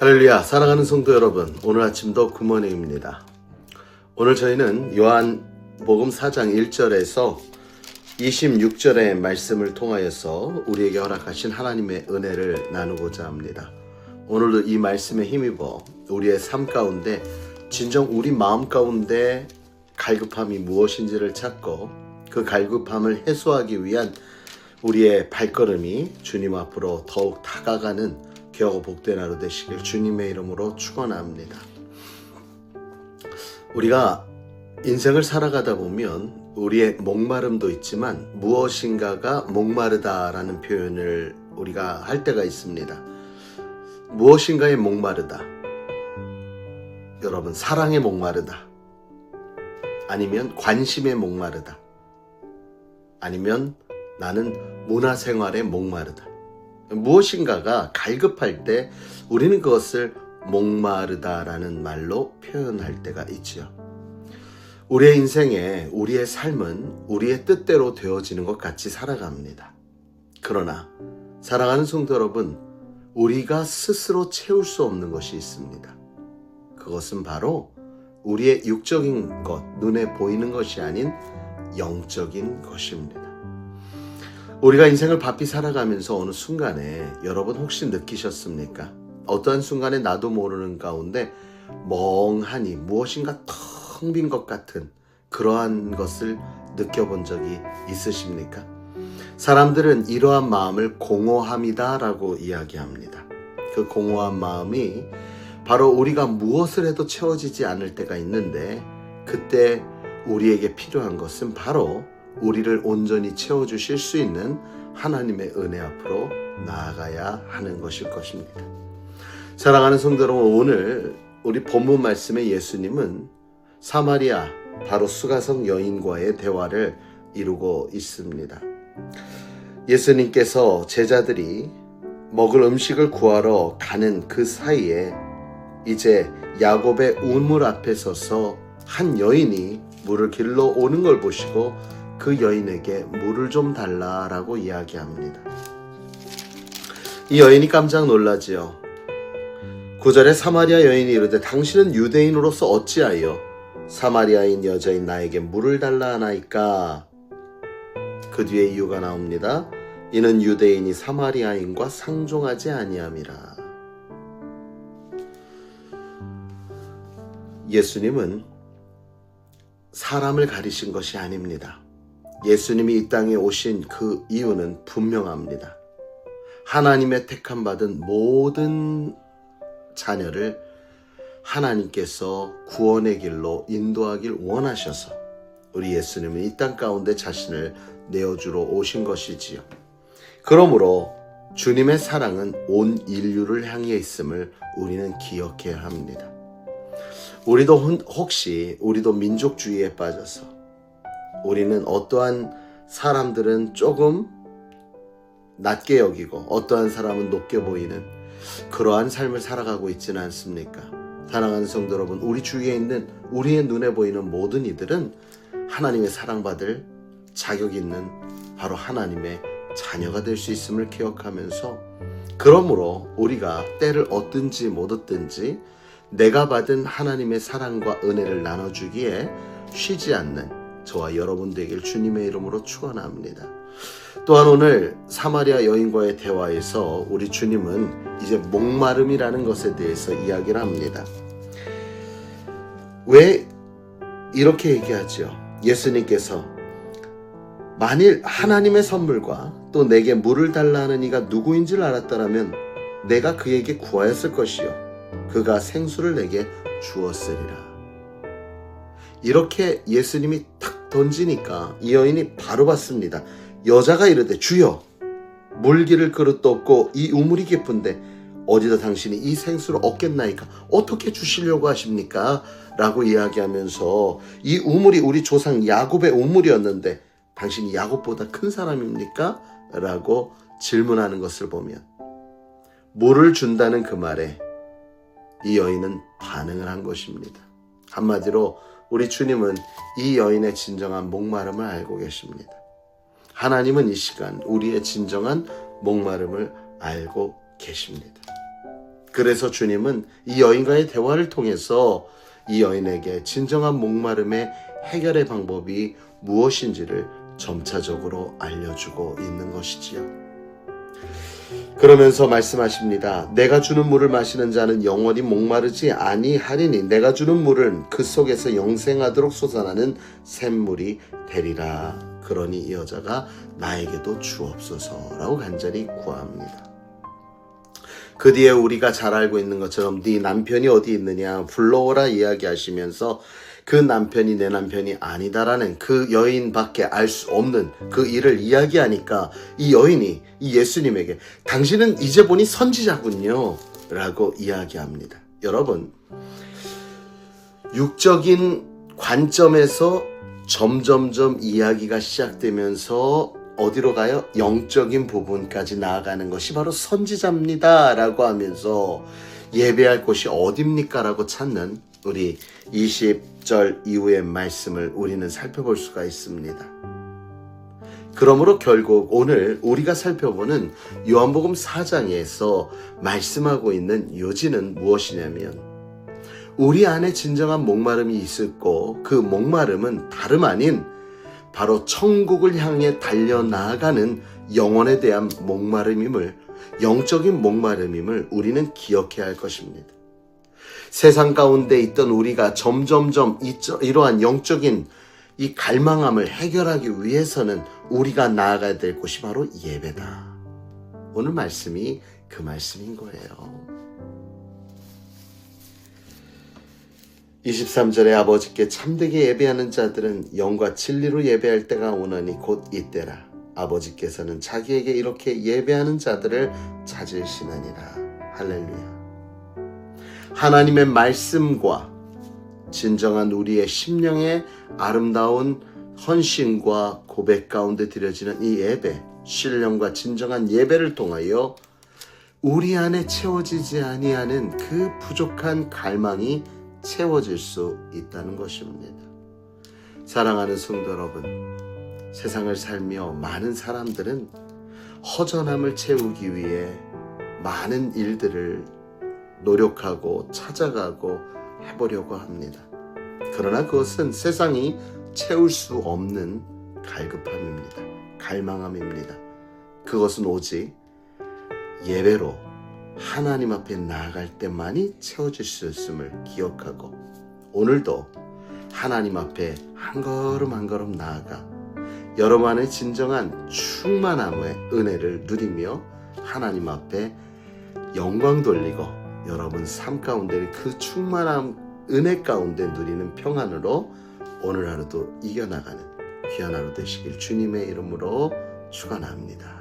할렐루야, 사랑하는 성도 여러분, 오늘 아침도 굿모닝입니다. 오늘 저희는 요한복음 4장 1절에서 26절의 말씀을 통하여서 우리에게 허락하신 하나님의 은혜를 나누고자 합니다. 오늘도 이 말씀에 힘입어 우리의 삶 가운데 진정 우리 마음 가운데 갈급함이 무엇인지를 찾고 그 갈급함을 해소하기 위한 우리의 발걸음이 주님 앞으로 더욱 다가가는 귀하고 복된 하루 되시길 주님의 이름으로 축원합니다. 우리가 인생을 살아가다 보면 우리의 목마름도 있지만 무엇인가가 목마르다라는 표현을 우리가 할 때가 있습니다. 무엇인가에 목마르다. 여러분, 사랑에 목마르다. 아니면 관심에 목마르다. 아니면 나는 문화생활에 목마르다. 무엇인가가 갈급할 때 우리는 그것을 목마르다라는 말로 표현할 때가 있지요. 우리의 인생에 우리의 삶은 우리의 뜻대로 되어지는 것 같이 살아갑니다. 그러나 사랑하는 성도 여러분, 우리가 스스로 채울 수 없는 것이 있습니다. 그것은 바로 우리의 육적인 것, 눈에 보이는 것이 아닌 영적인 것입니다. 우리가 인생을 바삐 살아가면서 어느 순간에 여러분 혹시 느끼셨습니까? 어떠한 순간에 나도 모르는 가운데 멍하니 무엇인가 텅 빈 것 같은 그러한 것을 느껴본 적이 있으십니까? 사람들은 이러한 마음을 공허함이다 라고 이야기합니다. 그 공허한 마음이 바로 우리가 무엇을 해도 채워지지 않을 때가 있는데, 그때 우리에게 필요한 것은 바로 우리를 온전히 채워주실 수 있는 하나님의 은혜 앞으로 나아가야 하는 것일 것입니다. 사랑하는 성도 여러분, 오늘 우리 본문 말씀에 예수님은 사마리아, 바로 수가성 여인과의 대화를 이루고 있습니다. 예수님께서 제자들이 먹을 음식을 구하러 가는 그 사이에 이제 야곱의 우물 앞에 서서 한 여인이 물을 길러 오는 걸 보시고 그 여인에게 물을 좀 달라라고 이야기합니다. 이 여인이 깜짝 놀라지요. 9절에 사마리아 여인이 이르되 당신은 유대인으로서 어찌하여 사마리아인 여자인 나에게 물을 달라 하나이까? 그 뒤에 이유가 나옵니다. 이는 유대인이 사마리아인과 상종하지 아니함이라. 예수님은 사람을 가리신 것이 아닙니다. 예수님이 이 땅에 오신 그 이유는 분명합니다. 하나님의 택함 받은 모든 자녀를 하나님께서 구원의 길로 인도하길 원하셔서 우리 예수님은 이 땅 가운데 자신을 내어주러 오신 것이지요. 그러므로 주님의 사랑은 온 인류를 향해 있음을 우리는 기억해야 합니다. 우리도 민족주의에 빠져서 우리는 어떠한 사람들은 조금 낮게 여기고 어떠한 사람은 높게 보이는 그러한 삶을 살아가고 있지는 않습니까? 사랑하는 성도 여러분, 우리 주위에 있는 우리의 눈에 보이는 모든 이들은 하나님의 사랑받을 자격이 있는 바로 하나님의 자녀가 될 수 있음을 기억하면서, 그러므로 우리가 때를 얻든지 못 얻든지 내가 받은 하나님의 사랑과 은혜를 나눠주기에 쉬지 않는 저와 여러분 되길 주님의 이름으로 축원합니다. 또한 오늘 사마리아 여인과의 대화에서 우리 주님은 이제 목마름이라는 것에 대해서 이야기를 합니다. 왜 이렇게 얘기하죠? 예수님께서 만일 하나님의 선물과 또 내게 물을 달라 하는 이가 누구인지를 알았더라면 내가 그에게 구하였을 것이요 그가 생수를 내게 주었으리라. 이렇게 예수님이 탁 던지니까 이 여인이 바로 받습니다. 여자가 이르되 주여, 물기를 그릇도 없고 이 우물이 깊은데 어디다 당신이 이 생수를 얻겠나이까? 어떻게 주시려고 하십니까? 라고 이야기하면서 이 우물이 우리 조상 야곱의 우물이었는데 당신이 야곱보다 큰 사람입니까? 라고 질문하는 것을 보면 물을 준다는 그 말에 이 여인은 반응을 한 것입니다. 한마디로 우리 주님은 이 여인의 진정한 목마름을 알고 계십니다. 하나님은 이 시간 우리의 진정한 목마름을 알고 계십니다. 그래서 주님은 이 여인과의 대화를 통해서 이 여인에게 진정한 목마름의 해결의 방법이 무엇인지를 점차적으로 알려주고 있는 것이지요. 그러면서 말씀하십니다. 내가 주는 물을 마시는 자는 영원히 목마르지 아니하리니 내가 주는 물은 그 속에서 영생하도록 솟아나는 샘물이 되리라. 그러니 이 여자가 나에게도 주옵소서라고 간절히 구합니다. 그 뒤에 우리가 잘 알고 있는 것처럼 네 남편이 어디 있느냐 불러오라 이야기하시면서 그 남편이 내 남편이 아니다라는 그 여인밖에 알 수 없는 그 일을 이야기하니까 이 여인이 이 예수님에게 당신은 이제 보니 선지자군요 라고 이야기합니다. 여러분, 육적인 관점에서 점점점 이야기가 시작되면서 어디로 가요? 영적인 부분까지 나아가는 것이 바로 선지자입니다 라고 하면서 예배할 곳이 어딥니까? 라고 찾는 우리 20절 이후의 말씀을 우리는 살펴볼 수가 있습니다. 그러므로 결국 오늘 우리가 살펴보는 요한복음 4장에서 말씀하고 있는 요지는 무엇이냐면 우리 안에 진정한 목마름이 있었고 그 목마름은 다름 아닌 바로 천국을 향해 달려나가는 영혼에 대한 목마름임을, 영적인 목마름임을 우리는 기억해야 할 것입니다. 세상 가운데 있던 우리가 점점점 이러한 영적인 이 갈망함을 해결하기 위해서는 우리가 나아가야 될 곳이 바로 예배다. 오늘 말씀이 그 말씀인 거예요. 23절에 아버지께 참되게 예배하는 자들은 영과 진리로 예배할 때가 오나니 곧 이때라. 아버지께서는 자기에게 이렇게 예배하는 자들을 찾으시느니라. 할렐루야. 하나님의 말씀과 진정한 우리의 심령의 아름다운 헌신과 고백 가운데 드려지는 이 예배, 신령과 진정한 예배를 통하여 우리 안에 채워지지 아니하는 그 부족한 갈망이 채워질 수 있다는 것입니다. 사랑하는 성도 여러분, 세상을 살며 많은 사람들은 허전함을 채우기 위해 많은 일들을 노력하고 찾아가고 해보려고 합니다. 그러나 그것은 세상이 채울 수 없는 갈급함입니다. 갈망함입니다. 그것은 오직 예배로 하나님 앞에 나아갈 때만이 채워질 수 있음을 기억하고 오늘도 하나님 앞에 한 걸음 한 걸음 나아가 여러분의 진정한 충만함의 은혜를 누리며 하나님 앞에 영광 돌리고 여러분 삶 가운데 그 충만함 은혜 가운데 누리는 평안으로 오늘 하루도 이겨나가는 귀한 하루 되시길 주님의 이름으로 축원합니다.